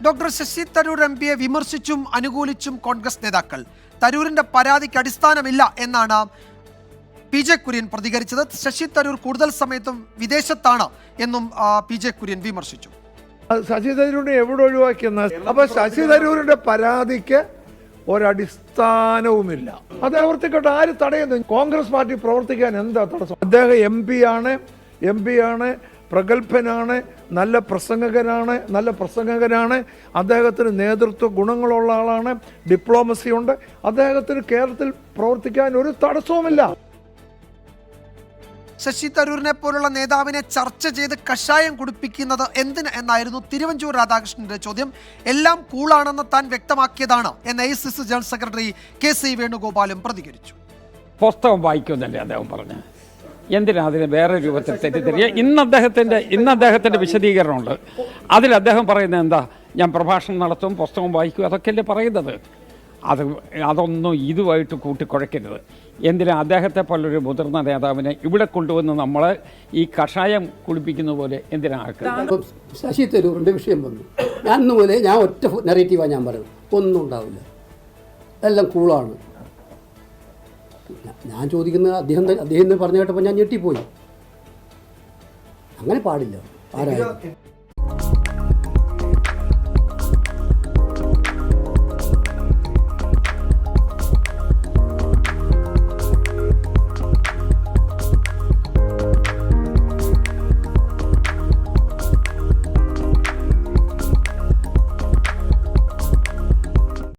Doctor Sasi Tharoor എംപിയെ വിമർശിച്ചും അനുകൂലിച്ചും Congress നേതാക്കൾ. തരൂരിന്റെ പരാതിക്ക് അടിസ്ഥാനമില്ല എന്നാണ് പി.ജെ. കുര്യൻ പ്രതികരിച്ചത്. ശശി തരൂർ കൂടുതൽ സമയത്തും വിദേശത്താണ് എന്നും പി.ജെ. കുര്യൻ വിമർശിച്ചു. ശശി തരൂരിനെ എവിടെ ഒഴിവാക്കിയെന്ന അപ്പൊ ശശി തരൂരിന്റെ പരാതിക്ക് ഒരടിസ്ഥാനവുമില്ല. അത് ആവർത്തിക്കട്ടെ, ആര് തടയുന്നു? കോൺഗ്രസ് പാർട്ടി പ്രവർത്തിക്കാൻ എന്താ തടസ്സം? അദ്ദേഹം എം പി ആണ്, പ്രഗത്ഭനാണ്, നല്ല പ്രസംഗകനാണ്. അദ്ദേഹത്തിന് നേതൃത്വ ഗുണങ്ങളുള്ള ആളാണ്, ഡിപ്ലോമസി ഉണ്ട്. അദ്ദേഹത്തിന് കേരളത്തിൽ പ്രവർത്തിക്കാൻ ഒരു തടസ്സവുമില്ല. ശശി തരൂരിനെ പോലുള്ള നേതാവിനെ ചർച്ച ചെയ്ത് കഷായം കുടിപ്പിക്കുന്നത് എന്തിന് എന്നായിരുന്നു തിരുവഞ്ചൂർ രാധാകൃഷ്ണന്റെ ചോദ്യം. എല്ലാം കൂളാണെന്ന് താൻ വ്യക്തമാക്കിയതാണ് എന്ന് AICC ജനറൽ സെക്രട്ടറി KC വേണുഗോപാലും പ്രതികരിച്ചു. പുസ്തകം വായിക്കുമെന്നല്ലേ അദ്ദേഹം പറഞ്ഞു. എന്തിനാ അതിനെ വേറെ രൂപത്തിൽ തെറ്റിദ്ധരിക്കുക? ഇന്ന് അദ്ദേഹത്തിൻ്റെ വിശദീകരണമുണ്ട്. അതിൽ അദ്ദേഹം പറയുന്നത് എന്താ? ഞാൻ പ്രഭാഷണം നടത്തും, പുസ്തകം വായിക്കും, അതൊക്കെയല്ലേ പറയുന്നത്. അതൊന്നും ഇതുമായിട്ട് കൂട്ടിക്കുഴയ്ക്കരുത്. എന്തിനാ അദ്ദേഹത്തെ പോലൊരു മുതിർന്ന നേതാവിനെ ഇവിടെ കൊണ്ടുവന്ന് നമ്മൾ ഈ കഷായം കുടിപ്പിക്കുന്ന പോലെ എന്തിനാ ആക്കുക? ശശി തരൂറിൻ്റെ വിഷയം വന്നു. ഞാൻ ഒറ്റ നെറേറ്റീവാണ് ഞാൻ പറയുന്നത്. ഒന്നും ഉണ്ടാവില്ല, എല്ലാം കൂളാണ്. ഞാൻ ചോദിക്കുന്നത് അദ്ദേഹം പറഞ്ഞു കേട്ടപ്പോൾ ഞാൻ ഞെട്ടിപ്പോയി. അങ്ങനെ പാടില്ല. ആരായാലും